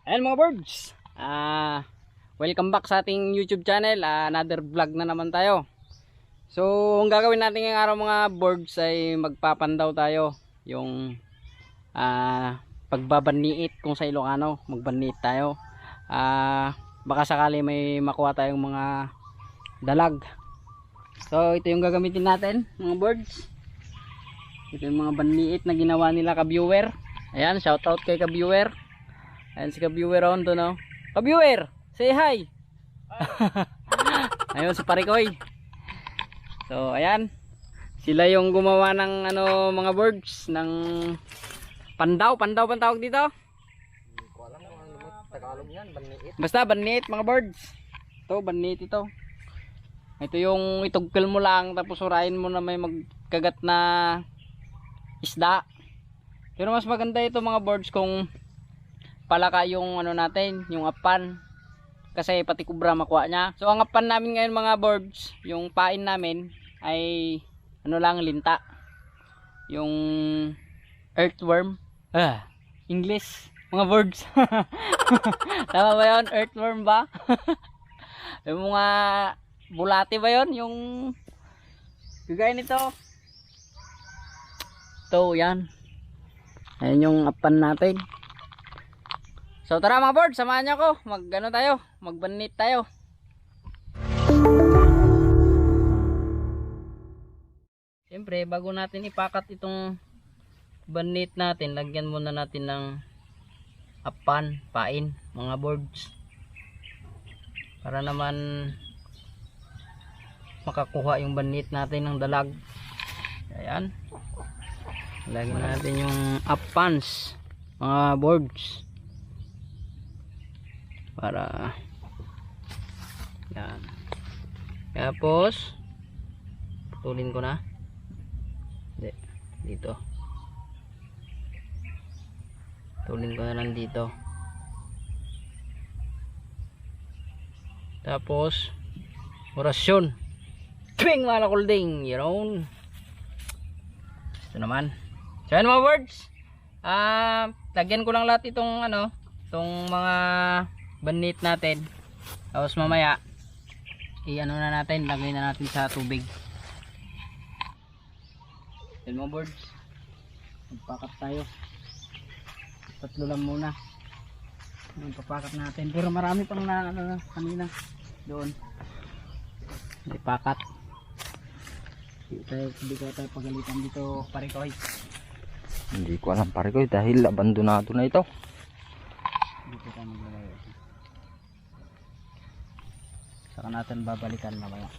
Ayan mga birds, welcome back sa ating YouTube channel. Another vlog na naman tayo. So ang gagawin natin ngayong araw mga birds ay magpapandaw tayo. Yung pagbabaniit kung sa Ilocano, magbaniit tayo. Baka sakali may makuha tayong mga dalag. So ito yung gagamitin natin mga birds. Ito yung mga baniit na ginawa nila ka-viewer. Ayan, shoutout kay ka-viewer. Ayan si ka-viewer on to, no? Ka-viewer, say hi! Ayun si Parikoy. So ayan, sila yung gumawa ng mga birds ng pandaw ang tawag dito. Hindi ko alam kung ano Tagalog yan, baniit. Basta baniit mga birds. Ito, baniit ito. Ito yung itugkal mo lang tapos surain mo na may magkagat na isda. Pero mas maganda ito mga birds kung palaka yung natin, yung apan. Kasi pati kubra makuha niya. So ang apan namin ngayon mga birds, yung pain namin ay lang, linta. Yung earthworm. English mga birds. Tama ba yun? Earthworm ba? Yung mga bulati ba yun? Yung gagaya nito. Ito, yan. Ayan yung apan natin. So tara mga birds, samahan nyo ako. Magbanit tayo. Siyempre, bago natin ipakat itong banit natin, lagyan muna natin ng apan, pain, mga birds. Para naman makakuha yung banit natin ng dalag. Ayan. Lagyan natin yung apans, mga birds. Para yan. Tapos putulin ko na. Dito. Putulin ko na lang dito. Tapos orasyon. Twing mga kulding, you know. Ito naman. So yan mga birds. Lagyan ko lang lahat itong itong mga banit natin. Tapos mamaya na natin, lagay na natin sa tubig. Yan mga birds, magpakat tayo. Tatlo lang muna yung papakat natin, pero marami pang kanina doon ipakat. Hindi ko tayo pagalitan dito Parikoy. Hindi ko alam Parikoy dahil abandonado na ito. Dito tayo maglagay. Saka natin babalikan mamaya.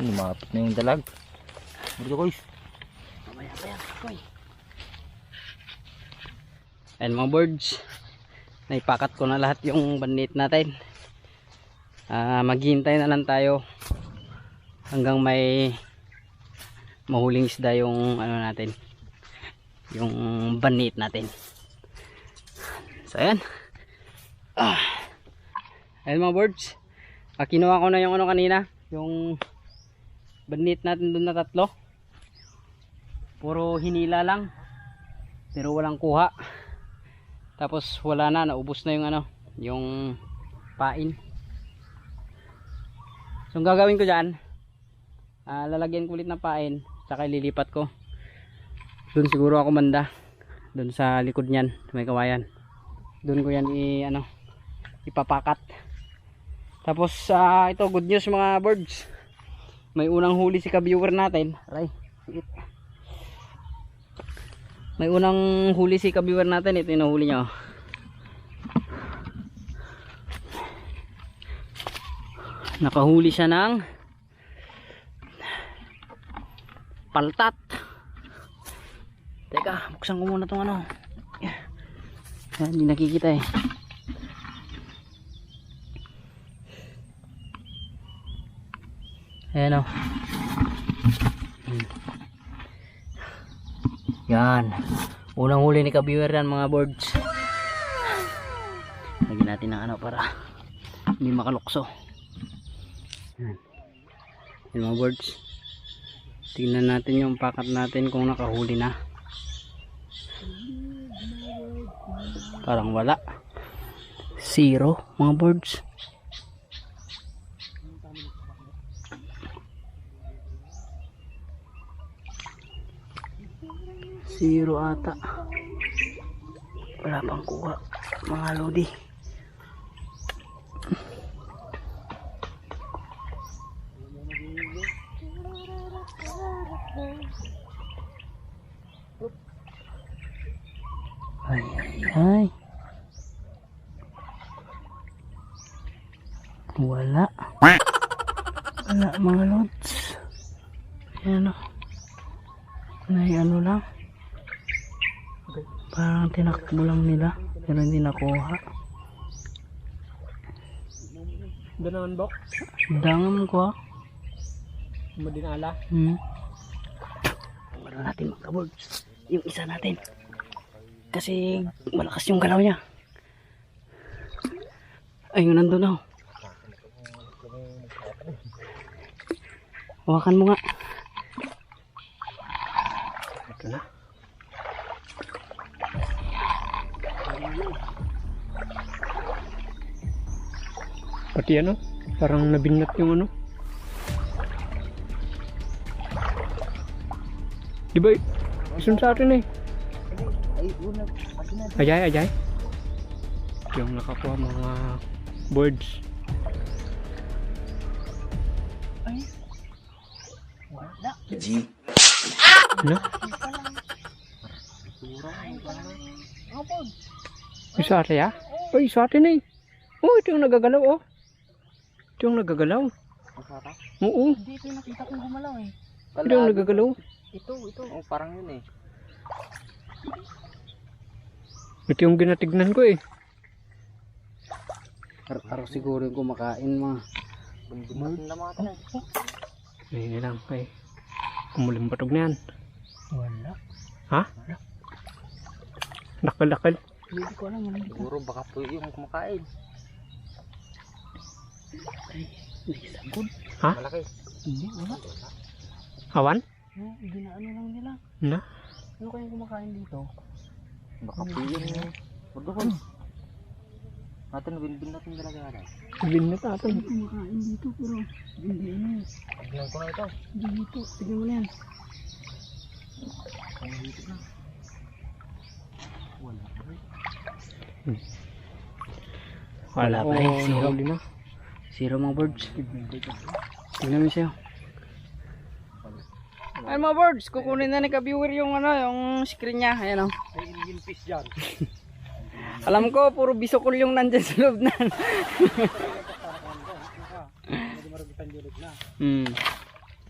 Lumapit na yung dalag. Dito guys. Mamaya. Ayan mga birds, naipakat ko na lahat yung banit natin. Maghihintay na lang tayo hanggang may mahuling isda yung natin, yung banit natin. So ayan. Ayan mga birds, kinuha ko na yung kanina, yung banit natin doon na tatlo. Puro hinila lang pero walang kuha. Tapos wala na, naubos na yung yung pain. So ang gagawin ko dyan, lalagyan ko ulit ng pain, saka ililipat ko doon siguro ako banda, doon sa likod niyan may kawayan. Doon ko yan ipapakat. Tapos ito, good news mga birds, may unang huli si ka-viewer natin. Aray, Sige. May unang huli si ka-viewer natin. Ito yung nahuli niya. Nakahuli siya ng paltat. Teka, buksan ko muna itong ano. Hindi nakikita eh. Ayan o. Yan. Unang huli ni ka-viewer yan mga birds. Lagyan natin ng ano para hindi makalukso. Yan. Yan mga birds. Tingnan natin yung pakat natin kung nakahuli na. Parang wala. 0 mga birds. Zero ata. Wala pang kuha mga lodi. Ay ay ay. Wala. Wala mga lods. Ayan o. May ano lang. Parang tinakbo lang nila pero hindi nakuha. Danaman bok? Dangan ko. Madinala? Wala natin mga birds. Yung isa natin. Kasi malakas yung galaw niya. Ayun, nandun na. Hawakan mo nga. Ito na. Pati ano, parang nabinat yung ano. Di ba? Isun sa atin eh. Ajay. Yung nakakuha mga birds. G. Ano? Isa atin ya? Oh, isa atin eh. Oh, ito yung nagagalaw oh. Ito yung nagagalaw. Oo. Hindi ito yung nakita kong gumalaw eh. Ito yung nagagalaw. Ito. Oh, parang yun eh. Ito yung ginatignan ko eh. Araw siguro yung kumakain mga. Bundumatin na mga tanay. Hindi lang eh. Kumuling batog na yan. Wala. Ha? Nakal-nakal. Hindi ko alam. Siguro baka po yung kumakain. Ay, may sabon. Ha? Malaki. Hindi, wala. Hawan? Ginaano lang nila. Na? Ano kayang kumakain dito? Baka po yung burdukon. Natin, bin natin talaga na. Sabihin na natin. Kumakain dito pero hindi ano. Tignan ko na ito. Hindi dito. Tignan mo na yan. Wala pa rin. Zero. Nahuli na. Zero mga birds. Tignan mo siya. Ay mga birds, kukunin na ni ka-viewer yung ano, yung screen niya. Ayan o. May Indian fish dyan. Alam ko, puro bisokol yung nandyan sa loob na.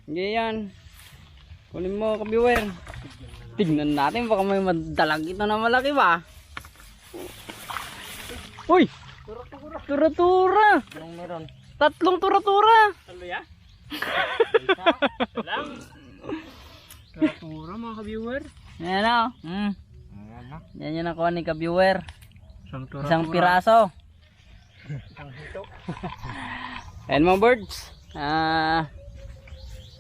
Hindi yan. Kunin mo ka-viewer. Tignan natin, baka may madalag ito na malaki ba? Uy! Tura-tura! Anong meron? Tatlong tura-tura! Talo ya? Lang. Tura mga ka-viewer. Ayan o. Ayan na. Yan yung nakuha ni ka-viewer. Tura. Isang piraso. Isang hito. Ayan mga birds.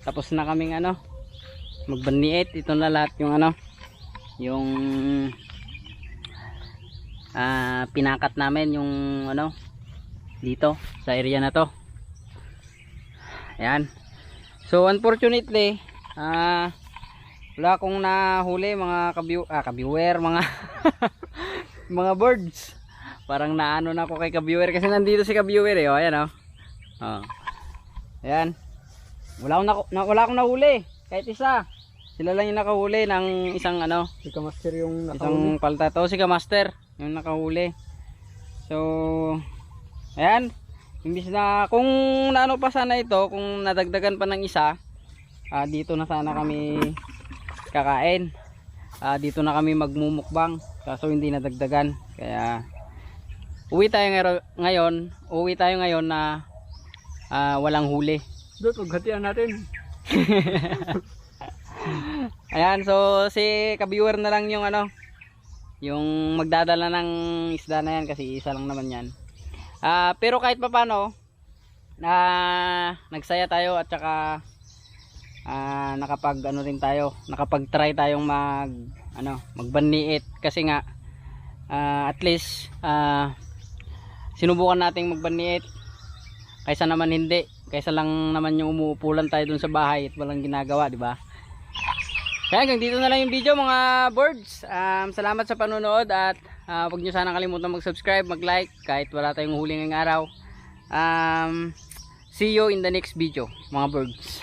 Tapos na kaming ano, magbaniit. Ito na lahat yung ano, yung pinakat namin yung ano dito sa area na to. Ayan. So unfortunately, wala akong nahuli mga ka-viewer, mga mga birds. Parang naano na ako kay ka-viewer kasi nandito si ka-viewer eh. Oh, ayan oh. Oh. Ayan. Wala akong nahuli kahit isa. Sila lang yung nakahuli ng isang ano, Si Kamaster yung isang nakahuli. palta. To si Kamaster yung nakahuli. So ayan, imbis na kung naano pa sana ito, kung nadagdagan pa ng isa, dito na sana kami kakain. Dito na kami magmumukbang. Kaso hindi nadagdagan. Kaya uwi tayo ngayon na walang huli. Doon, paghatian natin. Ayan, so si ka-viewer na lang yung ano, yung magdadala ng isda na yan kasi isa lang naman yan. Pero kahit papaano, nagsaya tayo at saka nakapag ano rin tayo, nakapag-try tayong magbanliit kasi nga at least sinubukan nating magbanliit kaysa naman hindi, kaysa lang naman yung umuupulan tayo dun sa bahay at walang ginagawa, di ba? Kaya hanggang dito na lang yung video mga birds. Salamat sa panonood at huwag nyo sana kalimutan mag-subscribe, mag-like kahit wala tayong huli ngayong araw. See you in the next video mga birds.